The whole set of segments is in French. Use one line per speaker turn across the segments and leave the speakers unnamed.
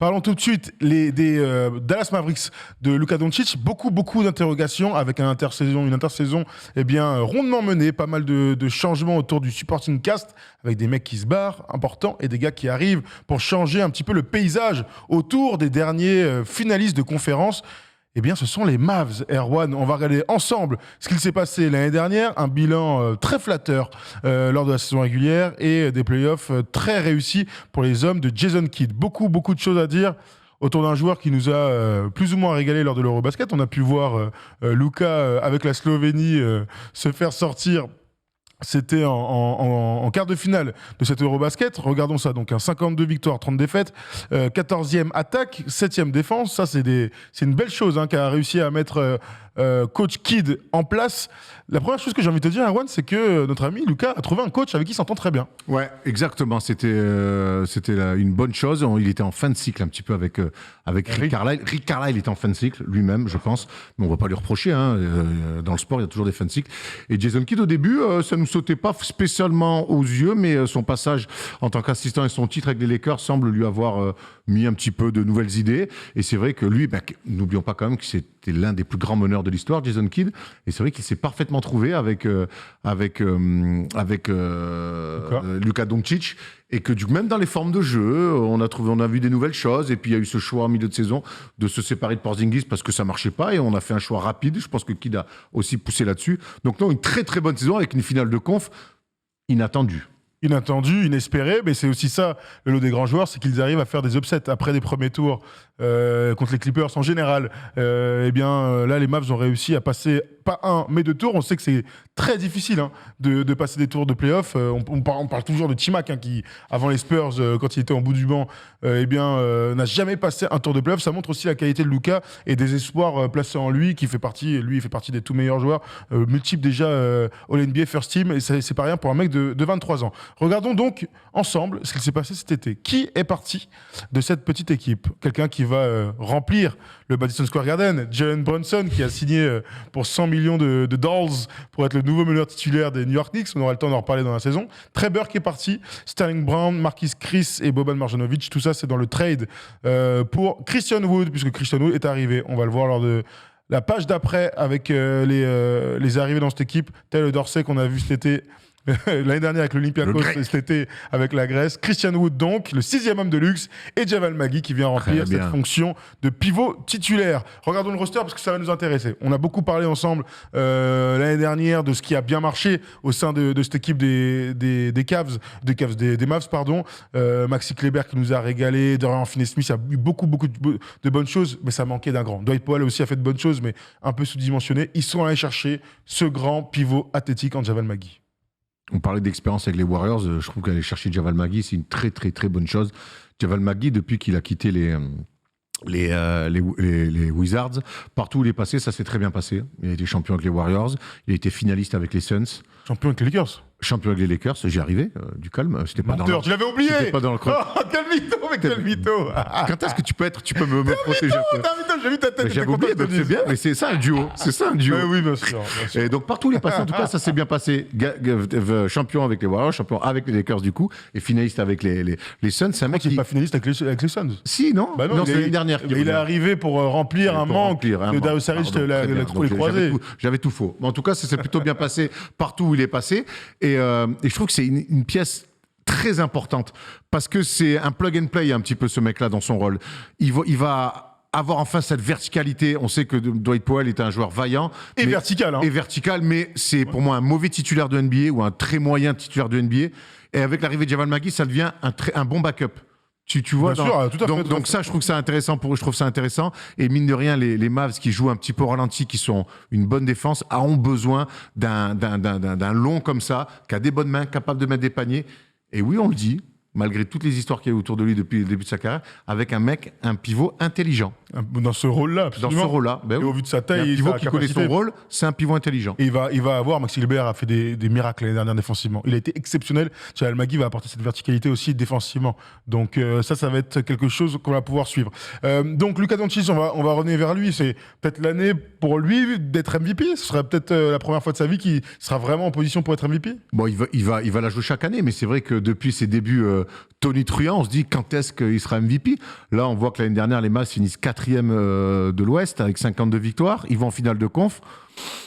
Parlons tout de suite des Dallas Mavericks de Luka Doncic. Beaucoup d'interrogations avec une intersaison rondement menée. Pas mal de changements autour du supporting cast avec des mecs qui se barrent, importants, et des gars qui arrivent pour changer un petit peu le paysage autour des derniers finalistes de conférence. Eh bien, ce sont les Mavs, Erwan. On va regarder ensemble ce qu'il s'est passé l'année dernière. Un bilan très flatteur lors de la saison régulière et des playoffs très réussis pour les hommes de Jason Kidd. Beaucoup de choses à dire autour d'un joueur qui nous a plus ou moins régalé lors de l'Eurobasket. On a pu voir Luka avec la Slovénie se faire sortir. C'était en quart de finale de cet Eurobasket. Regardons ça, donc 52 victoires, 30 défaites, 14e attaque, 7e défense. Ça, c'est une belle chose qu'a réussi à mettre coach Kidd en place. La première chose que j'ai envie de te dire, Erwan, c'est que notre ami Luka a trouvé un coach avec qui il s'entend très bien.
Ouais, exactement. C'était une bonne chose. Il était en fin de cycle un petit peu avec Rick Carlisle. Rick Carlisle était en fin de cycle lui-même, je pense. Mais on ne va pas lui reprocher. Dans le sport, il y a toujours des fins de cycle. Et Jason Kidd, au début, ça ne nous sautait pas spécialement aux yeux, mais son passage en tant qu'assistant et son titre avec les Lakers semble lui avoir mis un petit peu de nouvelles idées. Et c'est vrai que lui, n'oublions pas quand même que c'était l'un des plus grands meneurs de l'histoire, Jason Kidd. Et c'est vrai qu'il s'est parfaitement trouvé avec Luka Doncic. Et que même dans les formes de jeu, on a vu des nouvelles choses. Et puis il y a eu ce choix en milieu de saison de se séparer de Porzingis parce que ça marchait pas. Et on a fait un choix rapide. Je pense que Kidd a aussi poussé là-dessus. Donc non, une très très bonne saison avec une finale de conf inattendue.
Inattendu, inespéré, mais c'est aussi ça le lot des grands joueurs, c'est qu'ils arrivent à faire des upsets après des premiers tours contre les Clippers en général. Là, les Mavs ont réussi à passer pas un, mais deux tours. On sait que c'est très difficile de passer des tours de playoff. On parle toujours de T-Mac qui, avant les Spurs, quand il était en bout du banc, n'a jamais passé un tour de playoff. Ça montre aussi la qualité de Luka et des espoirs placés en lui, il fait partie des tout meilleurs joueurs, multiples déjà All-NBA First Team, et c'est pas rien pour un mec de 23 ans. Regardons donc ensemble ce qu'il s'est passé cet été. Qui est parti de cette petite équipe? Quelqu'un qui va remplir le Madison Square Garden, Jalen Brunson, qui a signé pour 100 millions de dollars pour être le nouveau meneur titulaire des New York Knicks. On aura le temps d'en reparler dans la saison. Trey Burke est parti, Sterling Brown, Marquise Chris et Boban Marjanovic. Tout ça, c'est dans le trade pour Christian Wood, puisque Christian Wood est arrivé. On va le voir lors de la page d'après avec les arrivées dans cette équipe. Tel Dorsey qu'on a vu cet été. L'année dernière avec l'Olympiakos, cet été avec la Grèce. Christian Wood donc, le 6e homme de luxe, et Javal Magui qui vient remplir cette fonction de pivot titulaire. Regardons le roster parce que ça va nous intéresser. On a beaucoup parlé ensemble l'année dernière de ce qui a bien marché au sein de cette équipe des Mavs. Maxi Kleber qui nous a régalé, Dorian Finney-Smith a eu beaucoup de bonnes choses, mais ça manquait d'un grand. Dwight Powell aussi a fait de bonnes choses, mais un peu sous-dimensionné. Ils sont allés chercher ce grand pivot athlétique en Javal Magui.
On parlait d'expérience avec les Warriors. Je trouve qu'aller chercher Javal Magui, c'est une très très très bonne chose. Javal Magui, depuis qu'il a quitté les Wizards, partout où il est passé, ça s'est très bien passé. Il a été champion avec les Warriors, il a été finaliste avec les Suns.
Champion avec les Lakers.
Champion avec les Lakers, j'y arrivais, du calme. C'était pas
tu l'avais oublié.
C'était pas dans le creux.
Oh, quel mytho.
Quand est-ce que tu peux me protéger un peu?
J'ai vu ta tête.
J'avais oublié, c'est bien, mais c'est ça un duo.
Oui, bien sûr.
Et donc partout où il est passé, en tout cas, ça s'est bien passé. Champion avec les Warriors, champion avec les Lakers du coup, et finaliste avec les Suns. C'est un mec qui n'est
pas finaliste avec les Suns.
Si, non.
Non,
c'est l'année dernière.
Il est arrivé pour remplir un manque. Dario Saric l'a trop croisé.
J'avais tout faux. Mais en tout cas, ça s'est plutôt bien passé partout où il est passé. Et je trouve que c'est une pièce très importante parce que c'est un plug and play un petit peu ce mec-là dans son rôle. Il va avoir enfin cette verticalité. On sait que Dwight Powell est un joueur vaillant.
Et vertical.
Mais c'est pour moi un mauvais titulaire de NBA ou un très moyen titulaire de NBA. Et avec l'arrivée de Javal Magui, ça devient un bon backup. Tu vois,
bien sûr, tout à fait.
Donc ça, je trouve ça intéressant. Et mine de rien, les Mavs qui jouent un petit peu au ralenti, qui sont une bonne défense, ont besoin d'un long comme ça, qui a des bonnes mains, capable de mettre des paniers. Et oui, on le dit, malgré toutes les histoires qu'il y a autour de lui depuis le début de sa carrière, avec un pivot intelligent.
Dans ce rôle-là, absolument.
Dans ce rôle-là.
Et au vu de sa taille,
un pivot qui connaît son rôle, c'est un pivot intelligent.
Et il va avoir, Maxi Kleber a fait des miracles l'année dernière défensivement. Il a été exceptionnel. Javal Magui va apporter cette verticalité aussi défensivement. Donc ça va être quelque chose qu'on va pouvoir suivre. Donc Luka Doncic, on va revenir vers lui. C'est peut-être l'année pour lui d'être MVP. Ce sera peut-être la première fois de sa vie qu'il sera vraiment en position pour être MVP.
Bon, il va la jouer chaque année, mais c'est vrai que depuis ses débuts Tony Truant, on se dit quand est-ce qu'il sera MVP. Là, on voit que l'année dernière, les Mavs finissent 4e de l'Ouest avec 52 victoires. Ils vont en finale de conf.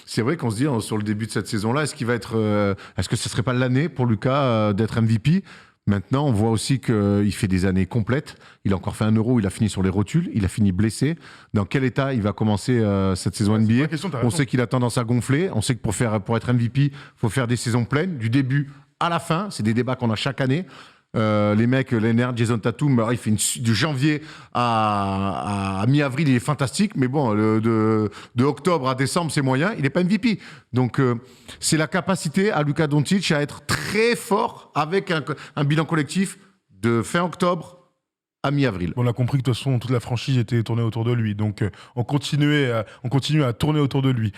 C'est vrai qu'on se dit sur le début de cette saison-là, est-ce que ce serait pas l'année pour Luka d'être MVP? Maintenant, on voit aussi qu'il fait des années complètes. Il a encore fait un Euro, il a fini sur les rotules, il a fini blessé. Dans quel état il va commencer cette saison NBA? On sait qu'il a tendance à gonfler. On sait que pour être MVP, il faut faire des saisons pleines, du début à la fin. C'est des débats qu'on a chaque année. Les mecs, Leonard, Jason Tatum, il fait de janvier à mi-avril, il est fantastique, mais bon, de octobre à décembre, c'est moyen, il n'est pas MVP. Donc, c'est la capacité à Luka Doncic à être très fort avec un bilan collectif de fin octobre à mi-avril.
On a compris que de toute façon, toute la franchise était tournée autour de lui, donc on continue à tourner autour de lui.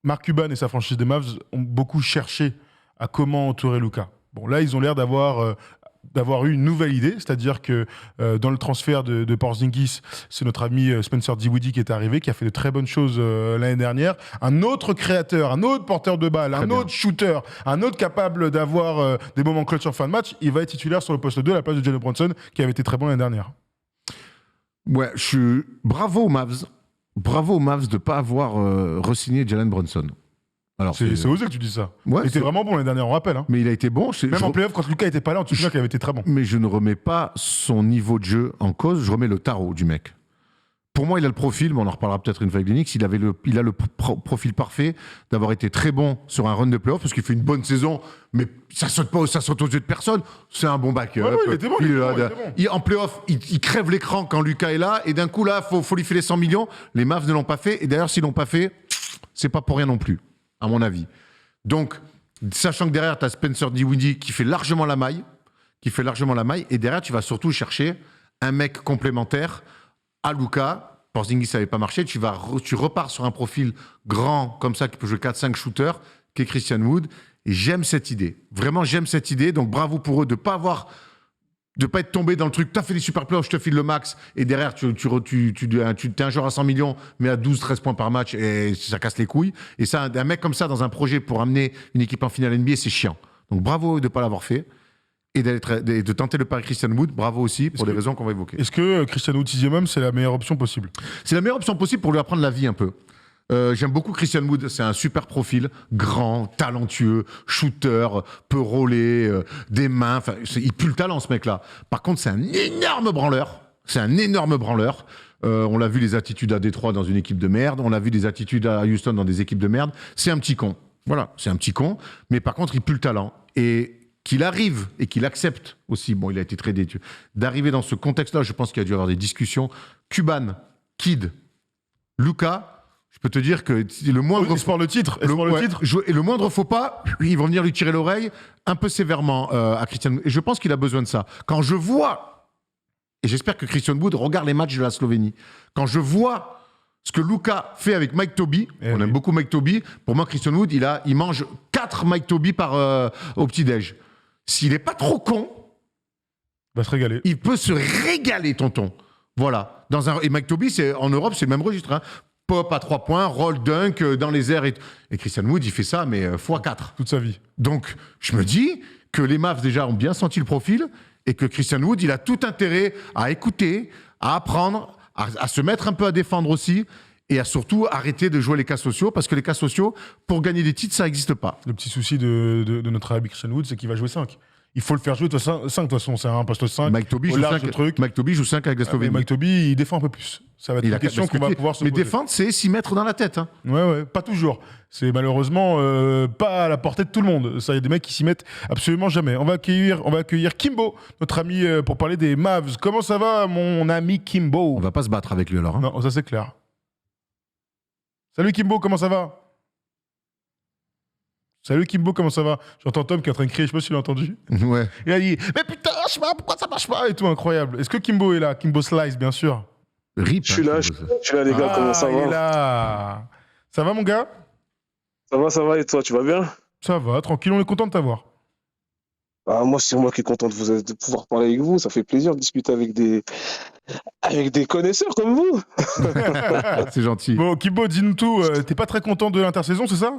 Mark Cuban et sa franchise des Mavs ont beaucoup cherché à comment entourer Luka. Bon, là, ils ont l'air d'avoir eu une nouvelle idée, c'est-à-dire que dans le transfert de Porzingis, c'est notre ami Spencer Dinwiddie qui est arrivé, qui a fait de très bonnes choses l'année dernière. Un autre créateur, un autre porteur de balle, autre shooter, un autre capable d'avoir des moments clutch en fin de match, il va être titulaire sur le poste 2 à la place de Jalen Brunson, qui avait été très bon l'année dernière.
Ouais, bravo aux Mavs de ne pas avoir re-signé Jalen Brunson. Alors,
c'est osé que tu dis ça.
Ouais,
il était vraiment bon l'année dernière, on rappelle. Hein.
Mais il a été bon.
Même en playoff, quand Luka n'était pas là, on te souvient qu'il avait été très bon.
Mais je ne remets pas son niveau de jeu en cause, je remets le tarot du mec. Pour moi, il a le profil, mais on en reparlera peut-être une fois avec Linux, il a le profil parfait d'avoir été très bon sur un run de playoff, parce qu'il fait une bonne saison, mais ça saute aux yeux de personne. C'est un bon backup.
Ouais, il était bon,
en playoff, il crève l'écran quand Luka est là, et d'un coup, là, faut lui filer 100 millions. Les Mavs ne l'ont pas fait, et d'ailleurs, s'ils ne l'ont pas fait, c'est pas pour rien non plus, à mon avis. Donc, sachant que derrière, tu as Spencer Dinwiddie qui fait largement la maille, et derrière, tu vas surtout chercher un mec complémentaire à Luka. Porzingis, ça n'avait pas marché, tu repars sur un profil grand, comme ça, qui peut jouer 4-5 shooters, qui est Christian Wood, et j'aime cette idée. Vraiment, j'aime cette idée, donc bravo pour eux de ne pas être tombé dans le truc, tu as fait des super playoffs, je te file le max, et derrière, tu es un joueur à 100 millions, mais à 12-13 points par match, et ça casse les couilles. Et ça, un mec comme ça, dans un projet pour amener une équipe en finale NBA, c'est chiant. Donc bravo de ne pas l'avoir fait. Et de tenter le pari Christian Wood, bravo aussi, pour des raisons qu'on va évoquer.
Est-ce que Christian Wood 6e homme, c'est la meilleure option possible?
C'est la meilleure option possible pour lui apprendre la vie un peu. J'aime beaucoup Christian Wood, c'est un super profil, grand, talentueux, shooter, peut rouler, des mains, il pue le talent ce mec-là. Par contre, c'est un énorme branleur. On l'a vu les attitudes à Détroit dans une équipe de merde, on l'a vu des attitudes à Houston dans des équipes de merde. C'est un petit con. Voilà, c'est un petit con, mais par contre, il pue le talent. Et qu'il arrive et qu'il accepte aussi, bon, il a été très déçu, d'arriver dans ce contexte-là, je pense qu'il y a dû y avoir des discussions. Cuban, Kidd, Luka, je peux te dire que le moindre...
Espoir le titre.
Et le moindre faux pas, ils vont venir lui tirer l'oreille un peu sévèrement à Christian Wood. Et je pense qu'il a besoin de ça. Quand je vois, et j'espère que Christian Wood regarde les matchs de la Slovénie, quand je vois ce que Luka fait avec Mike Tobey, aime beaucoup Mike Tobey, pour moi, Christian Wood, il mange 4 Mike Tobey au petit-déj. S'il n'est pas trop con,
il va se régaler.
Il peut se régaler, tonton. Voilà. Et Mike Tobey, en Europe, c'est le même registre. Hein. Pop à 3 points, roll dunk dans les airs. Et Christian Wood, il fait ça, mais x4.
Toute sa vie.
Donc, je me dis que les Mavs, déjà, ont bien senti le profil et que Christian Wood, il a tout intérêt à écouter, à apprendre, à se mettre un peu à défendre aussi. Et à surtout arrêter de jouer les cas sociaux, parce que les cas sociaux, pour gagner des titres, ça n'existe pas.
Le petit souci de notre ami Christian Wood, c'est qu'il va jouer 5. Il faut le faire jouer 5 de toute façon, c'est un poste 5.
Mike Tobey joue 5 avec la Slovénie.
Mike Tobey, il défend un peu plus. Ça va être une question qu'on va pouvoir se poser.
Mais défendre, c'est s'y mettre dans la tête. Hein.
Ouais, pas toujours. C'est malheureusement pas à la portée de tout le monde. Ça, il y a des mecs qui s'y mettent absolument jamais. On va accueillir Kimbo, notre ami, pour parler des Mavs. Comment ça va, mon ami Kimbo?
On va pas se battre avec lui alors. Hein.
Non, ça c'est clair. Salut Kimbo, comment ça va? Salut Kimbo, comment ça va? J'entends Tom qui est en train de crier, je sais pas si tu l'as entendu.
Ouais.
Il a dit, mais putain, je sais pas pourquoi ça marche pas et tout, incroyable. Est-ce que Kimbo est là? Kimbo Slice, bien sûr.
Rip.
Je suis là, les gars, comment ça va?
Il est là. Ça va mon gars?
Ça va, et toi, tu vas bien?
Ça va, tranquille, on est content de t'avoir.
Moi, c'est moi qui est content de pouvoir parler avec vous. Ça fait plaisir de discuter avec des connaisseurs comme vous.
C'est gentil.
Bon, Kimbo, dis-nous tout. T'es pas très content de l'intersaison, c'est ça?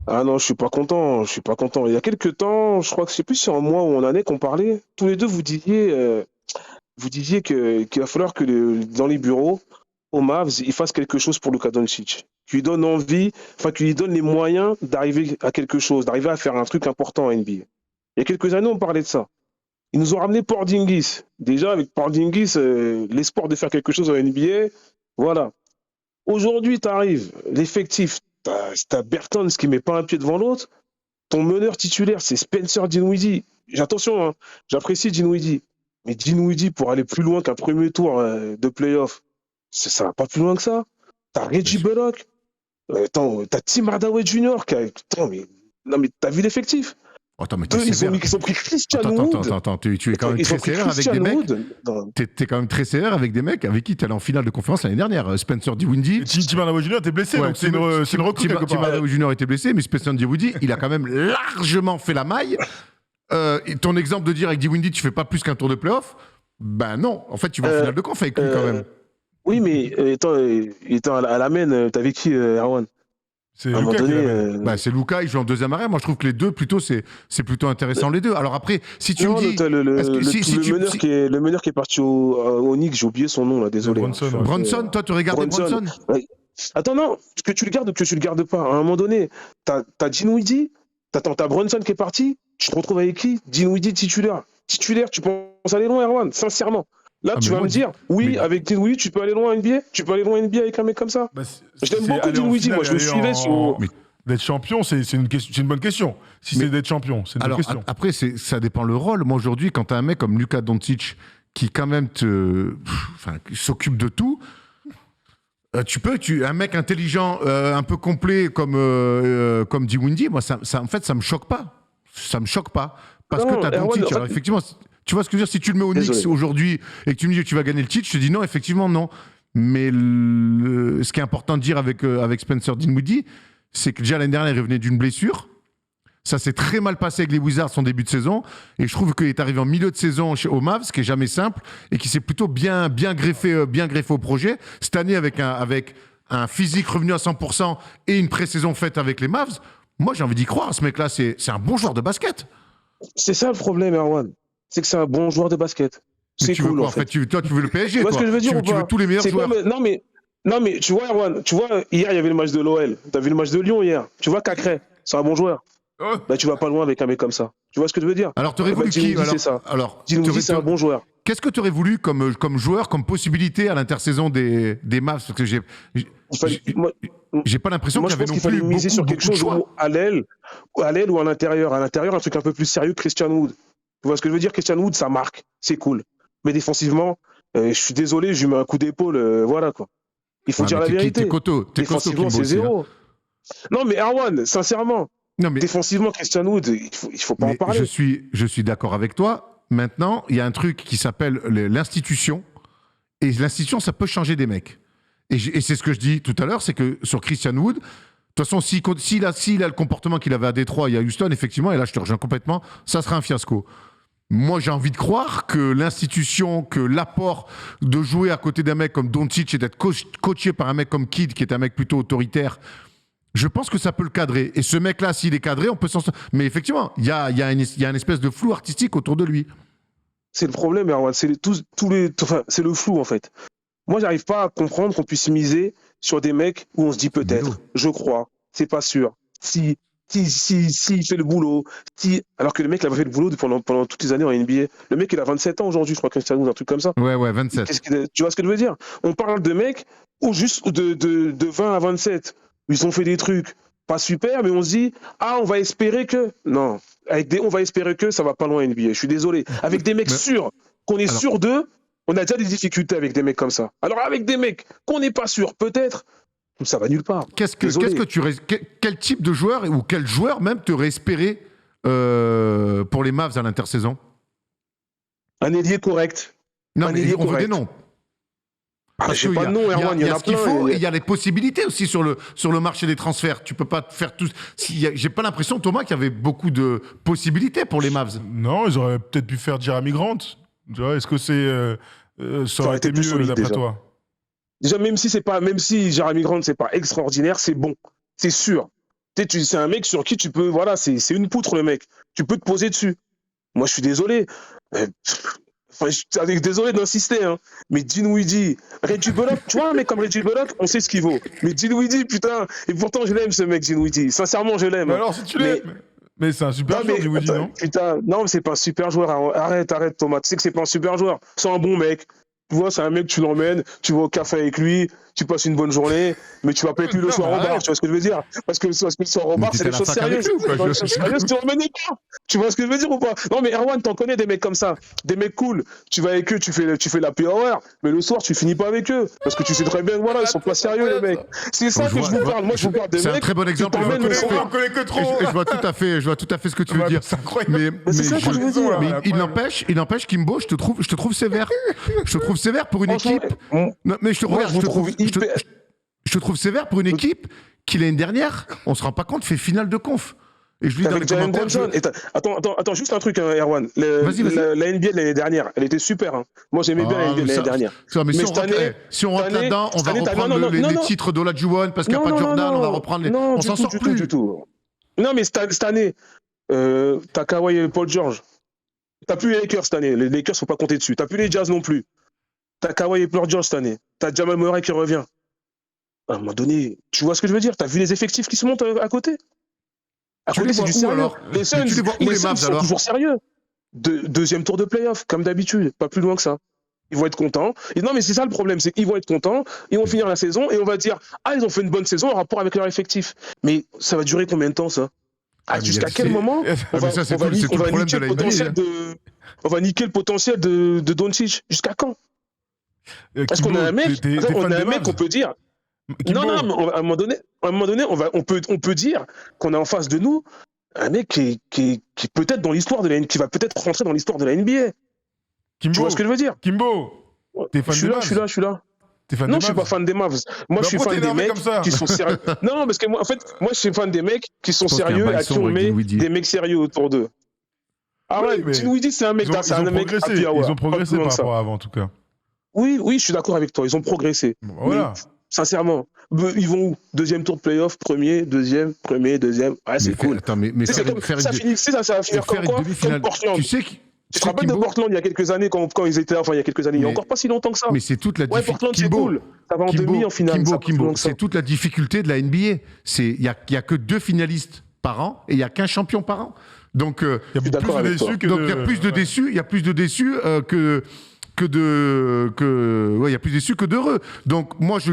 Ah non, je suis pas content, je suis pas content. Il y a quelques temps, je crois que je sais plus si c'est en mois ou en année qu'on parlait, tous les deux vous disiez qu'il va falloir que dans les bureaux, au Mavs, il fasse quelque chose pour Luka Doncic. Qu'il lui donne envie, enfin qu'il lui donne les moyens d'arriver à quelque chose, d'arriver à faire un truc important en NBA. Il y a quelques années, on parlait de ça. Ils nous ont ramené Porzingis. Déjà, avec Porzingis, l'espoir de faire quelque chose en NBA, voilà. Aujourd'hui, tu arrives, l'effectif, t'as Bertans qui met pas un pied devant l'autre. Ton meneur titulaire, c'est Spencer Dinwiddie. Attention, hein, j'apprécie Dinwiddie. Mais Dinwiddie, pour aller plus loin qu'un premier tour de playoff, ça va pas plus loin que ça. T'as Reggie Bullock. Attends, t'as Tim Hardaway Jr. Attends, mais... Non, mais t'as vu l'effectif?
Oh, attends, mais t'es
Ils
sévère.
ont pris Christian
Attends,
Wood.
attends, tu es quand même
Ils
très
ont pris
sévère avec des
Christian
mecs.
Wood. Non.
T'es quand même très sévère avec des mecs avec qui t'es allé en finale de conférence l'année dernière. Spencer Dinwiddie.
Tim Hardaway Jr. était blessé, donc c'est une recrue quelque
Tim
part.
Hardaway Jr. était blessé, mais Spencer Dinwiddie, il a quand même largement fait la maille. Et ton exemple de dire avec Dinwiddie, tu fais pas plus qu'un tour de playoff, ben non. En fait, tu vas en finale de conf avec lui quand même.
Oui, mais étant à la main, t'avais qui, Erwan?
C'est
À un moment
Luka qui
donné,
l'avait.
Bah, c'est Luka, il joue en deuxième arrêt. Moi, je trouve que les deux, plutôt, c'est plutôt intéressant les deux. Alors après, si tu
non,
me dis,
t'as
est-ce que si tu-
meneur
si-
le meneur qui est parti au Knicks, j'ai oublié son nom là, désolé.
Brunson,
hein.
ouais.
Brunson, toi, tu regardes Brunson.
Ouais. Attends, non, que tu le gardes ou que tu le gardes pas. À un moment donné, t'as Dinwiddie, t'as Brunson qui est parti, tu te retrouves avec qui? Dinwiddie titulaire. Titulaire, tu penses aller loin, Erwan, sincèrement. Là,
Ah,
tu
mais
vas
moi,
me dire, oui,
mais-
avec Dinwiddie, tu peux aller loin en NBA? Tu peux aller loin en NBA avec un mec comme ça?
Bah,
Je l'aime beaucoup, Dinwiddie, moi, je le suivais sur...
Mais-
D'être champion, c'est une bonne question. Si
Mais-
c'est d'être champion, c'est une bonne
Alors
question.
après, ça dépend le rôle. Moi, aujourd'hui, quand tu as un mec comme Luka Doncic qui quand même qui s'occupe de tout, un mec intelligent, un peu complet comme Dinwiddie, moi, en fait, ça me choque pas. Ça me choque pas. Parce
Non,
que tu as
Erwan,
Doncic.
en fait-
Alors, effectivement, tu vois ce que je veux dire? Si tu le mets au Knicks
Désolé.
aujourd'hui et que tu me dis que tu vas gagner le titre, je te dis non, effectivement, non. Mais ce qui est important de dire avec Spencer Dinwiddie, c'est que déjà l'année dernière, il revenait d'une blessure. Ça s'est très mal passé avec les Wizards son début de saison. Et je trouve qu'il est arrivé en milieu de saison au Mavs, ce qui est jamais simple, et qui s'est plutôt bien greffé au projet. Cette année, avec un physique revenu à 100% et une pré-saison faite avec les Mavs, moi j'ai envie d'y croire. Ce mec-là, c'est un bon joueur de basket.
C'est ça le problème, Erwan. C'est que c'est un bon joueur de basket.
Mais
C'est
tu veux
cool,
quoi,
en fait.
toi, tu veux le PSG,
Tu vois
toi.
ce que je veux dire ou
Tu
pas?
veux tous les meilleurs
C'est
joueurs.
comme- non, mais tu vois, Erwan, tu vois, hier, il y avait le match de l'OL. T'as vu le match de Lyon hier? Tu vois, Cacré, c'est un bon joueur.
Oh,
Bah, tu vas pas loin avec un mec comme ça. Tu vois ce que je veux dire?
Alors, tu aurais
Bah,
voulu qui
Dinwiddie, c'est ça.
Alors,
Dinwiddie, c'est un bon joueur.
Qu'est-ce que tu aurais voulu comme joueur, comme possibilité à l'intersaison des Mavs? Parce que
Il fallait- moi,
j'ai pas l'impression
moi,
qu'il
je
y avait
pense
non
qu'il fallait
plus
miser sur quelque
beaucoup de
chose
choix.
à l'aile ou à l'intérieur. À l'intérieur, un truc un peu plus sérieux que Christian Wood. Tu vois ce que je veux dire? Christian Wood, ça marque. C'est cool. Mais défensivement, je suis désolé, je lui mets un coup d'épaule. Voilà, quoi. Il faut
Ouais,
dire
mais
la vérité.
T'es costaud,
Défensivement,
Kimbo
c'est
aussi, hein.
zéro. Non, mais Erwan, sincèrement,
Non, mais
défensivement, Christian Wood, il faut pas en
Mais
parler.
je suis d'accord avec toi. Maintenant, il y a un truc qui s'appelle l'institution. Et l'institution, ça peut changer des mecs. Et c'est ce que je dis tout à l'heure, c'est que sur Christian Wood, de toute façon, s'il a le comportement qu'il avait à Détroit et à Houston, effectivement, et là je te rejoins complètement, ça sera un fiasco. Moi, j'ai envie de croire que l'institution, que l'apport de jouer à côté d'un mec comme Doncic et d'être coaché par un mec comme Kidd, qui est un mec plutôt autoritaire, je pense que ça peut le cadrer. Et ce mec-là, s'il est cadré, on peut s'en sortir. Mais effectivement, il y a une espèce de flou artistique autour de lui.
C'est le problème, Erwan. C'est c'est le flou, en fait. Moi, j'arrive pas à comprendre qu'on puisse miser sur des mecs où on se dit peut-être,
Mais non.
je crois, c'est pas sûr. Si il fait le boulot, alors que le mec, il a fait le boulot pendant toutes les années en NBA. Le mec, il a 27 ans aujourd'hui, je crois, Christian Wood, un truc comme ça.
Ouais, 27.
Tu vois ce que je veux dire? On parle de mecs ou juste de 20 à 27. Ils ont fait des trucs pas super, mais on se dit, on va espérer que. Non, on va espérer que ça va pas loin NBA. Je suis désolé. Avec des mecs
Mais-
sûrs, qu'on est
Alors-
sûr d'eux, on a déjà des difficultés avec des mecs comme ça. Alors avec des mecs qu'on n'est pas sûr, peut-être, ça va nulle part. Désolé.
Quel type de joueur ou quel joueur même t'aurais espéré pour les Mavs à l'intersaison?
Un ailier correct.
Non,
Un
mais
ailier
on veut
correct.
des noms.
Je sais
qu'il
pas de nom, Erwan, il y en a
ce qu'il
plein.
faut et il y a les possibilités aussi sur le marché des transferts. Tu peux pas faire tout. J'ai pas l'impression, Thomas, qu'il y avait beaucoup de possibilités pour les Mavs.
non, ils auraient peut-être pu faire Jeremy Grant. Tu vois, est-ce que ça aurait été
plus
mieux
solide,
d'après
déjà.
toi?
Déjà, même si Jeremy Grant, c'est pas extraordinaire, c'est bon. C'est sûr. C'est un mec sur qui tu peux, voilà, c'est une poutre le mec. Tu peux te poser dessus. Moi, je suis désolé. Désolé d'insister, hein. Mais Dinwiddie, Reggie Bullock, tu vois, un mec comme Reggie Bullock, on sait ce qu'il vaut. Mais Dinwiddie, putain, et pourtant je l'aime ce mec, Dinwiddie. Sincèrement, je l'aime.
Mais alors, si tu l'aimes. Mais c'est un super joueur, Dinwiddie, non?
Putain, non, mais c'est pas un super joueur. Arrête, Thomas. Tu sais que c'est pas un super joueur. C'est un bon mec. Tu vois, c'est un mec, tu l'emmènes, tu vas au café avec lui, tu passes une bonne journée, mais tu vas pas avec lui le soir au bar, tu vois ce que je veux dire? Parce que le soir au bar, c'est des choses sérieuses. Tu vois ce que je veux dire ou pas? Non, mais Erwan, t'en connais des mecs comme ça, des mecs cool. Tu vas avec eux, tu fais la hour, mais le soir, tu finis pas avec eux. Parce que tu sais très bien, voilà, ils sont pas sérieux, les mecs. C'est ça que je vous parle. Moi, je vous parle des mecs.
C'est un très bon exemple.
On connaît que trop.
Je vois tout à fait ce que tu veux dire.
C'est incroyable.
Mais il n'empêche, Kimbo, je te trouve sévère. Je te trouve sévère pour une équipe. Non, mais je te trouve sévère pour une équipe qui l'année dernière, on se rend pas compte, fait finale de conf. Et je lui dis dans les commentaires.
Attends, juste un truc, hein, Erwan.
Vas-y.
La NBA de l'année dernière, elle était super. Hein. Moi, j'aimais bien la NBA de l'année dernière.
Mais si on rentre là-dedans, on va reprendre les titres d'Olajuwon parce qu'il n'y a pas de Jordan, on va reprendre les. On s'en sort plus.
Du tout. Non, mais cette année, t'as Kawhi et Paul George. T'as plus les Lakers cette année. Les Lakers, faut pas compter dessus. T'as plus les Jazz non plus. T'as Kawhi et Paul George cette année. T'as Jamal Murray qui revient. À un moment donné, tu vois ce que je veux dire? T'as vu les effectifs qui se montent à côté? À côté, c'est du sérieux. Les Suns sont toujours sérieux. Deuxième tour de playoff, comme d'habitude. Pas plus loin que ça. Ils vont être contents. Et non, mais c'est ça le problème, c'est qu'ils vont être contents, ils vont finir la saison et on va dire « Ah, ils ont fait une bonne saison en rapport avec leur effectif. » Mais ça va durer combien de temps, ça? Jusqu'à quel moment on va niquer le potentiel de Doncic? Jusqu'à quand? Parce qu'on a un mec, on peut dire. Non, mais à un moment donné, on peut dire qu'on a en face de nous un mec qui peut-être dans l'histoire de la qui va peut-être rentrer dans l'histoire de la NBA.
Kimbo,
tu vois ce que je veux dire?
Kimbo, t'es fan des Mavs?
Je suis là. Non, je suis pas fan des Mavs. Moi, je suis fan des mecs qui sont sérieux. Non, parce que moi, en fait, je suis fan des mecs qui sont sérieux, à qui on met des mecs sérieux autour d'eux. Ah ouais, Dinwiddie, c'est un mec happy hour.
Ils ont progressé par rapport à avant, en tout cas.
Oui, je suis d'accord avec toi. Ils ont progressé.
Voilà.
Sincèrement, ils vont où? Deuxième tour de playoff, premier, deuxième. Ouais, c'est cool.
Attends, mais
ça va finir comme quoi? Comme Portland. Tu te rappelles de Portland il y a quelques années, quand ils étaient là, enfin il y a quelques années, il n'y a encore pas si longtemps que ça.
Mais c'est toute la difficulté.
Portland, c'est cool. Ça va en demi, en finale.
Kimbo, c'est toute la difficulté de la NBA. Il y a que 2 finalistes par an et il y a qu'un champion par an. Donc il y a plus de déçus que d'heureux. Donc moi je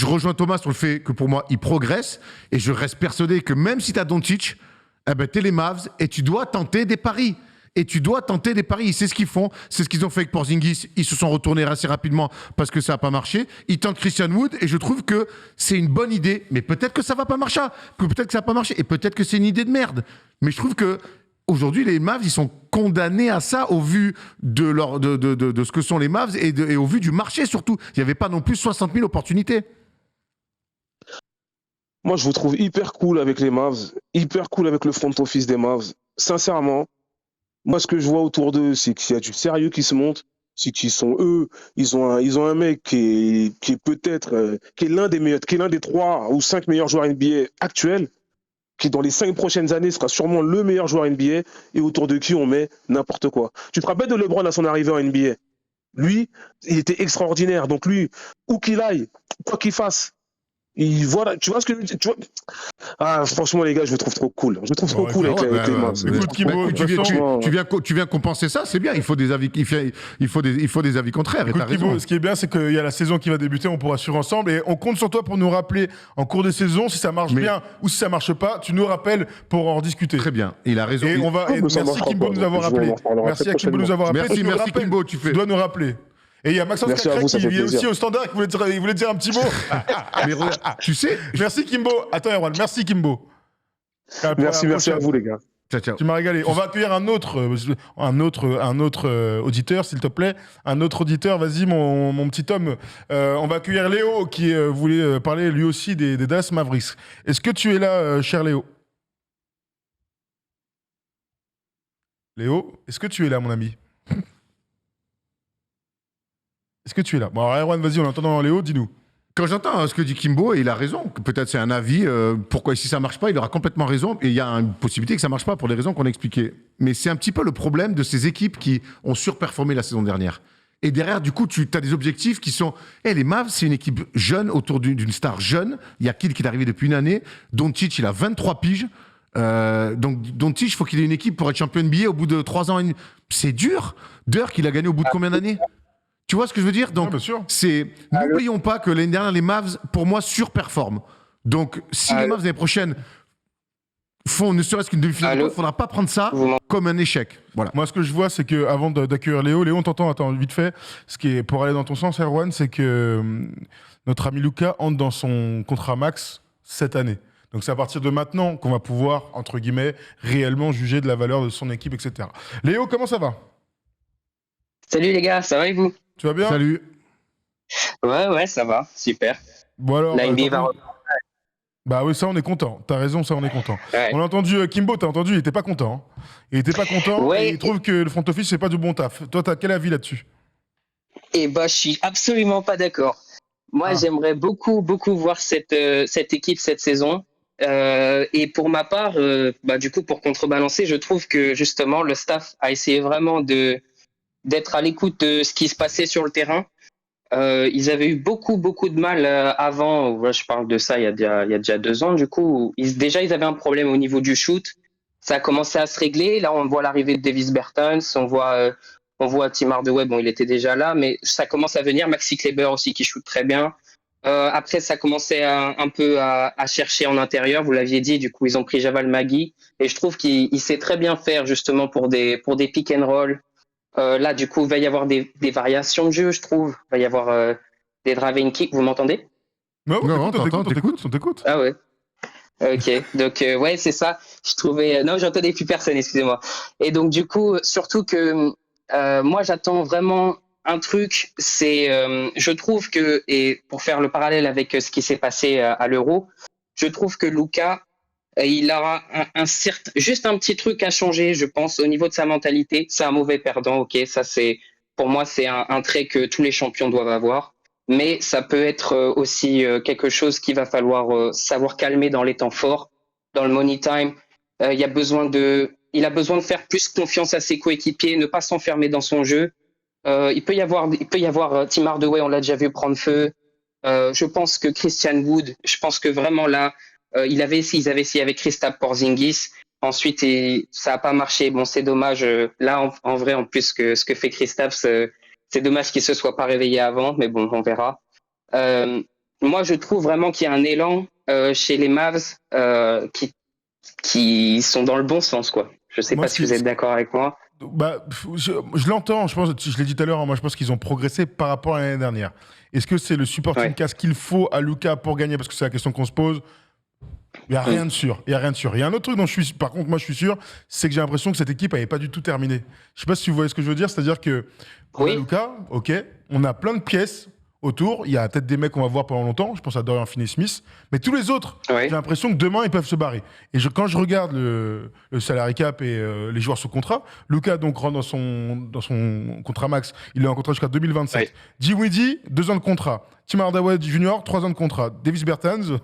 rejoins Thomas sur le fait que pour moi il progresse et je reste persuadé que même si tu as Doncic, t'es les Mavs et tu dois tenter des paris. C'est ce qu'ils font. C'est ce qu'ils ont fait avec Porzingis. Ils se sont retournés assez rapidement parce que ça n'a pas marché. Ils tentent Christian Wood et je trouve que c'est une bonne idée. Mais peut-être que ça va pas marcher. Et peut-être que c'est une idée de merde. Mais je trouve que aujourd'hui, les Mavs, ils sont condamnés à ça au vu de ce que sont les Mavs et au vu du marché surtout. Il n'y avait pas non plus 60 000 opportunités.
Moi, je vous trouve hyper cool avec les Mavs, hyper cool avec le front office des Mavs. Sincèrement, moi, ce que je vois autour d'eux, c'est qu'il y a du sérieux qui se monte. C'est qu'ils sont eux, ils ont un mec qui est peut-être, qui est l'un des meilleurs, qui est l'un des 3 ou 5 meilleurs joueurs NBA actuels, qui dans les 5 prochaines années sera sûrement le meilleur joueur NBA et autour de qui on met n'importe quoi. Tu te rappelles de LeBron à son arrivée en NBA? Lui, il était extraordinaire. Donc lui, où qu'il aille, quoi qu'il fasse, voilà, tu vois ce que je veux dire? Franchement, les gars, je me trouve trop cool. Je me trouve trop cool avec les Mavs.
Tu viens compenser ça, c'est bien. Il faut des avis, il faut des avis contraires.
Écoute, Thibaut, ce qui est bien, c'est qu'il y a la saison qui va débuter, on pourra suivre ensemble et on compte sur toi pour nous rappeler en cours de saison si ça marche bien ou si ça marche pas. Tu nous rappelles pour en rediscuter.
Très bien, il a raison.
Et merci Kimbo de nous avoir rappelé. Merci à Kimbo de nous avoir rappelé.
Merci Kimbo, tu
dois nous rappeler. Et il y a Maxence Cacré qui est aussi au standard et qui voulait dire un petit mot.
Mais tu sais.
Merci Kimbo. Attends, Erwan, merci Kimbo.
Merci à vous, les gars.
Ciao.
Tu m'as régalé. On va accueillir un autre auditeur, s'il te plaît. Un autre auditeur, vas-y, mon petit homme. On va accueillir Léo qui voulait parler lui aussi des Dallas Mavericks. Est-ce que tu es là, cher Léo? Léo, est-ce que tu es là, mon ami? Est-ce que tu es là? Bon, alors, Erwan, vas-y, en attendant Léo, dis-nous.
Quand j'entends ce que dit Kimbo, et il a raison, que peut-être c'est un avis, pourquoi si ça marche pas, il aura complètement raison, et il y a une possibilité que ça marche pas pour les raisons qu'on a expliquées. Mais c'est un petit peu le problème de ces équipes qui ont surperformé la saison dernière. Et derrière, du coup, tu as des objectifs qui sont... les Mavs, c'est une équipe jeune, autour d'une star jeune. Il y a Kidd qui est arrivé depuis une année. Doncic, il a 23 piges. Donc Doncic, il faut qu'il ait une équipe pour être champion NBA au bout de 3 ans. C'est dur. Dirk, il a gagné au bout de combien d'années? Tu vois ce que je veux dire? Donc,
bien sûr.
n'oublions pas que l'année dernière, les Mavs, pour moi, surperforment. Donc, si les Mavs l'année prochaine font ne serait-ce qu'une demi-finale, il ne faudra pas prendre ça comme un échec. Voilà.
Moi, ce que je vois, c'est que avant d'accueillir Léo, on t'entend, attends, vite fait. Ce qui est pour aller dans ton sens, Erwan, c'est que notre ami Luka entre dans son contrat max cette année. Donc, c'est à partir de maintenant qu'on va pouvoir, entre guillemets, réellement juger de la valeur de son équipe, etc. Léo, comment ça va?
Salut les gars, ça va et vous?
Tu vas bien?
Salut.
Ouais, ça va, super.
Bon alors,
La NBA va...
Bah oui, ça on est content. T'as raison, ça on est content.
Ouais.
On a entendu Kimbo, t'as entendu, il était pas content. Hein. Il était pas content
Ouais.
et il trouve que le front office c'est pas du bon taf. Toi, t'as quel avis là-dessus?
Et bah, je suis absolument pas d'accord. Moi, j'aimerais beaucoup voir cette équipe cette saison. Et pour ma part, du coup, pour contrebalancer, je trouve que justement le staff a essayé vraiment d'être à l'écoute de ce qui se passait sur le terrain. Ils avaient eu beaucoup de mal avant. Je parle de ça il y a déjà 2 ans. Du coup, ils avaient un problème au niveau du shoot. Ça a commencé à se régler. Là, on voit l'arrivée de Davis Bertans. On voit Tim Hardaway. Bon, il était déjà là, mais ça commence à venir. Maxi Kleber aussi qui shoot très bien. Après, ça commençait un peu à chercher en intérieur. Vous l'aviez dit. Du coup, ils ont pris Javal Magui et je trouve qu'il sait très bien faire justement pour des pick and roll. Là, du coup, il va y avoir des variations de jeu, je trouve. Il va y avoir des drive and kick. Vous m'entendez?
Non,
Non,
on t'écoute.
Ah ouais. Ok. Donc, ouais, c'est ça. Je trouvais... Non, j'entendais plus personne, excusez-moi. Et donc, du coup, surtout que moi, j'attends vraiment un truc. C'est, je trouve que, et pour faire le parallèle avec ce qui s'est passé à l'Euro, je trouve que Luka, il aura juste un petit truc à changer, je pense, au niveau de sa mentalité. C'est un mauvais perdant, ok. Ça, pour moi, c'est un trait que tous les champions doivent avoir. Mais ça peut être aussi quelque chose qu'il va falloir savoir calmer dans les temps forts, dans le money time. Il a besoin de faire plus confiance à ses coéquipiers, ne pas s'enfermer dans son jeu. Il peut y avoir Tim Hardaway, on l'a déjà vu prendre feu. Je pense que Christian Wood, je pense que vraiment là, ils avaient essayé avec Kristaps Porzingis. Ensuite, ça n'a pas marché. Bon, c'est dommage. Là, en vrai, en plus, ce que fait Kristaps, c'est dommage qu'il ne se soit pas réveillé avant. Mais bon, on verra. Moi, je trouve vraiment qu'il y a un élan chez les Mavs qui sont dans le bon sens, quoi. Je ne sais pas si vous êtes d'accord avec moi.
Bah, je l'entends, je l'ai dit tout à l'heure, hein, moi je pense qu'ils ont progressé par rapport à l'année dernière. Est-ce que c'est le supporting cast qu'il faut à Luka pour gagner? Parce que c'est la question qu'on se pose. Il n'y a rien de sûr. Il y a un autre truc dont par contre, moi je suis sûr, c'est que j'ai l'impression que cette équipe n'avait pas du tout terminé. Je ne sais pas si vous voyez ce que je veux dire, c'est-à-dire que on a Luka, ok, on a plein de pièces autour. Il y a peut-être des mecs qu'on va voir pendant longtemps. Je pense à Dorian Finney-Smith. Mais tous les autres, j'ai l'impression que demain, ils peuvent se barrer. Et quand je regarde le salary cap et les joueurs sous contrat, Luka donc rentre dans son contrat max. Il est en contrat jusqu'à 2027. Dinwiddie, 2 ans de contrat. Tim Hardaway Jr., 3 ans de contrat. Davis Bertans,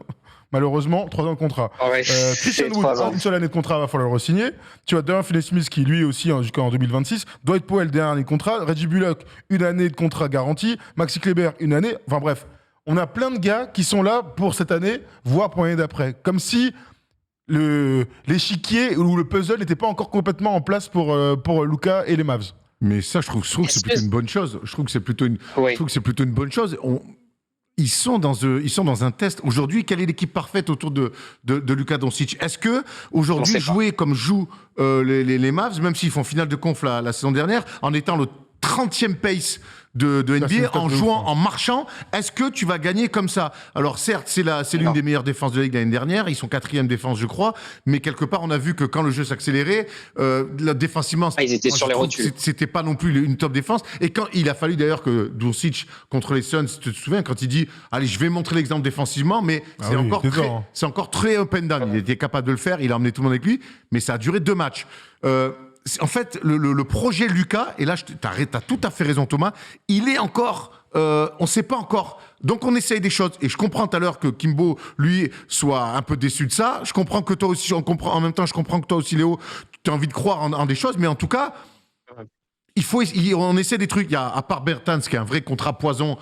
malheureusement, 3 ans de contrat. Christian Wood, une seule année de contrat, il va falloir le re-signer. Tu as Dorian Finney-Smith qui, lui aussi, jusqu'en 2026. Dwight Powell, dernière année de contrat. Reggie Bullock, 1 année de contrat garantie. Maxi Kleber, 1 année. Enfin bref, on a plein de gars qui sont là pour cette année, voire pour l'année d'après. Comme si l'échiquier ou le puzzle n'était pas encore complètement en place pour Luka et les Mavs.
Mais ça, je trouve que c'est plutôt une bonne chose. Je trouve que c'est plutôt une bonne chose. Ils sont dans un test. Aujourd'hui, quelle est l'équipe parfaite autour de Luka Doncic? Est-ce que aujourd'hui jouer comme jouent les Mavs, même s'ils font finale de conf la saison dernière, en étant le 30e pace de NBA, en jouant, en marchant, est-ce que tu vas gagner comme ça? Alors certes, c'est l'une des meilleures défenses de la Ligue l'année dernière, ils sont 4e défense je crois, mais quelque part on a vu que quand le jeu s'accélérait, défensivement,
ils étaient sur les rotules.
C'était pas non plus une top défense, et quand il a fallu d'ailleurs que Doncic contre les Suns, tu te souviens, quand il dit allez je vais montrer l'exemple défensivement, mais c'est encore très up and down, il était capable de le faire, il a emmené tout le monde avec lui, mais ça a duré 2 matchs. En fait, le projet Luka, et là, tu as tout à fait raison Thomas, il est encore on ne sait pas encore. Donc on essaye des choses. Et je comprends tout à l'heure que Kimbo, lui, soit un peu déçu de ça. Je comprends que toi aussi, en même temps, je comprends que toi aussi, Léo, tu as envie de croire en des choses. Mais en tout cas, on essaie des trucs. Il y a, à part Bertans, qui est un vrai contrat poison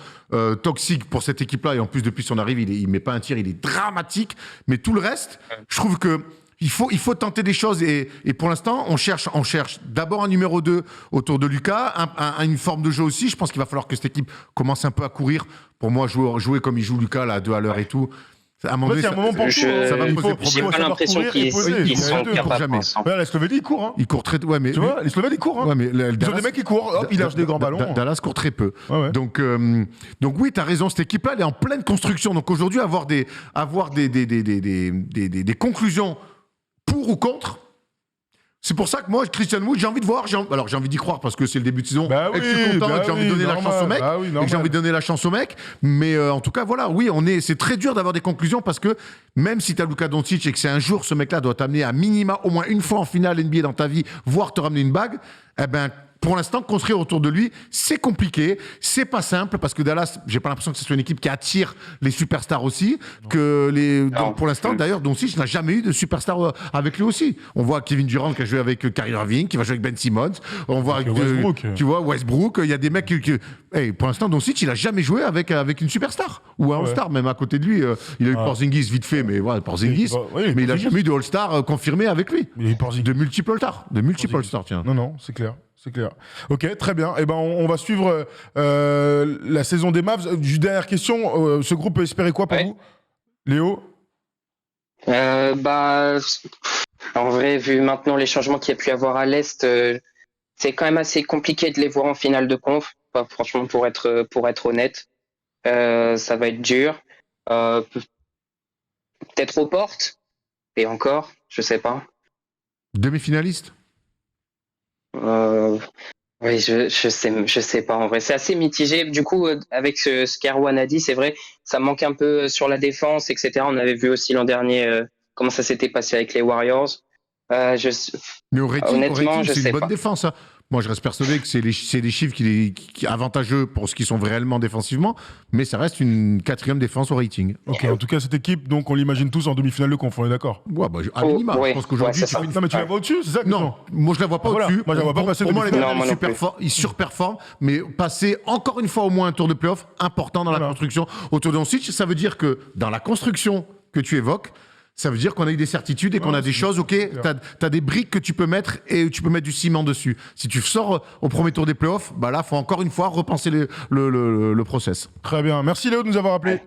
toxique pour cette équipe-là. Et en plus, depuis son arrivée, il ne met pas un tir, il est dramatique. Mais tout le reste, je trouve que il faut tenter des choses et pour l'instant, on cherche d'abord un numéro 2 autour de Lucas, une forme de jeu aussi. Je pense qu'il va falloir que cette équipe commence un peu à courir. Pour moi, jouer comme il joue Lucas, là, à 2 à l'heure et tout. À un moment donné,
il y a un moment pour tout.
ça va me poser
J'ai
problème.
pas l'impression qu'ils sont capables.
Ouais, la Slovénie, il court. Hein.
Il court très... Ouais, mais...
Tu vois, les Slovènes, ils courent. Hein.
Ouais, mais
Ils ont des mecs qui courent, hop, ils lâchent des grands ballons.
Dallas court très peu.
Ouais.
Donc oui, tu as raison, cette équipe-là, elle est en pleine construction. Donc aujourd'hui, avoir des conclusions pour ou contre, c'est pour ça que moi, Christian Wood, j'ai envie de voir. Alors, j'ai envie d'y croire parce que c'est le début de saison.
Bah
et que je suis content et que j'ai envie de donner la chance au mec. Et que j'ai envie de donner la chance au mec. Mais en tout cas, voilà, oui, c'est très dur d'avoir des conclusions parce que même si tu as Luka Doncic et que c'est un jour, ce mec-là doit t'amener à minima au moins une fois en finale NBA dans ta vie, voire te ramener une bague, eh ben, pour l'instant, construire autour de lui, c'est compliqué, c'est pas simple parce que Dallas, j'ai pas l'impression que ce soit une équipe qui attire les superstars aussi. Donc pour l'instant, d'ailleurs, Doncic n'a jamais eu de superstar avec lui aussi. On voit Kevin Durant qui a joué avec Kyrie Irving, qui va jouer avec Ben Simmons. On voit
Westbrook.
Tu vois Westbrook. Il y a des mecs pour l'instant, Doncic, il a jamais joué avec une superstar ou un All-Star même à côté de lui. Il a eu Porzingis vite fait, mais voilà Porzingis. Mais il a jamais eu de All-Star confirmé avec lui. De multiples All-Stars, tiens.
Non, c'est clair. C'est clair. Ok, très bien. Eh ben, on va suivre la saison des Mavs. Dernière question, ce groupe peut espérer quoi pour vous, Léo?
En vrai, vu maintenant les changements qu'il y a pu y avoir à l'Est, c'est quand même assez compliqué de les voir en finale de conf. Enfin, franchement, pour être honnête, ça va être dur. Peut-être aux portes, et encore, je sais pas.
Demi-finaliste.
Oui, je sais pas en vrai. C'est assez mitigé. Du coup, avec ce qu'Erwan a dit, c'est vrai, ça manque un peu sur la défense, etc. On avait vu aussi l'an dernier comment ça s'était passé avec les Warriors.
Mais au rating,
honnêtement, je
c'est
sais
une bonne
pas.
défense. Hein. Moi, je reste persuadé que c'est des chiffres qui avantageux pour ce qu'ils sont réellement défensivement, mais ça reste une 4e défense au rating.
Ok, en tout cas, cette équipe, donc on l'imagine tous en demi-finale de conf, on est d'accord?
Ouais, à minima. Je pense qu'aujourd'hui,
Non, mais tu la vois au-dessus, c'est ça?
Non, moi je la vois pas au-dessus.
Moi, je la vois pas passer.
Pour moi,
demi-finale.
ils surperforment, mais passer encore une fois au moins un tour de playoff important dans la construction autour de Doncic, ça veut dire que dans la construction que tu évoques, ça veut dire qu'on a eu des certitudes et qu'on a des choses, ok, t'as des briques que tu peux mettre et tu peux mettre du ciment dessus. Si tu sors au premier tour des playoffs, bah là, faut encore une fois repenser le process.
Très bien. Merci Léo de nous avoir appelé.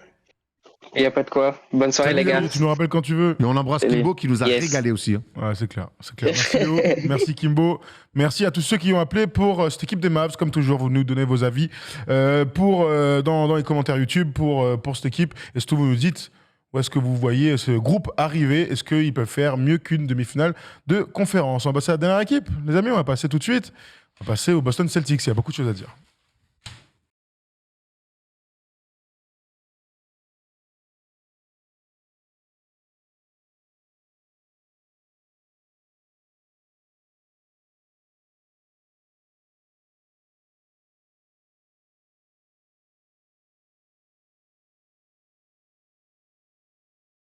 Il n'y a pas de quoi. Bonne soirée, les gars.
Tu nous rappelles quand tu veux.
Et on embrasse Kimbo qui nous a régalé aussi. Hein.
Ouais, c'est clair. Merci Léo, merci Kimbo. Merci à tous ceux qui ont appelé pour cette équipe des Mavs. Comme toujours, vous nous donnez vos avis dans les commentaires YouTube pour cette équipe. Et surtout, vous nous dites où est-ce que vous voyez ce groupe arriver. Est-ce qu'ils peuvent faire mieux qu'une demi-finale de conférence? On va passer à la dernière équipe. Les amis, on va passer tout de suite. On va passer aux Boston Celtics. Il y a beaucoup de choses à dire.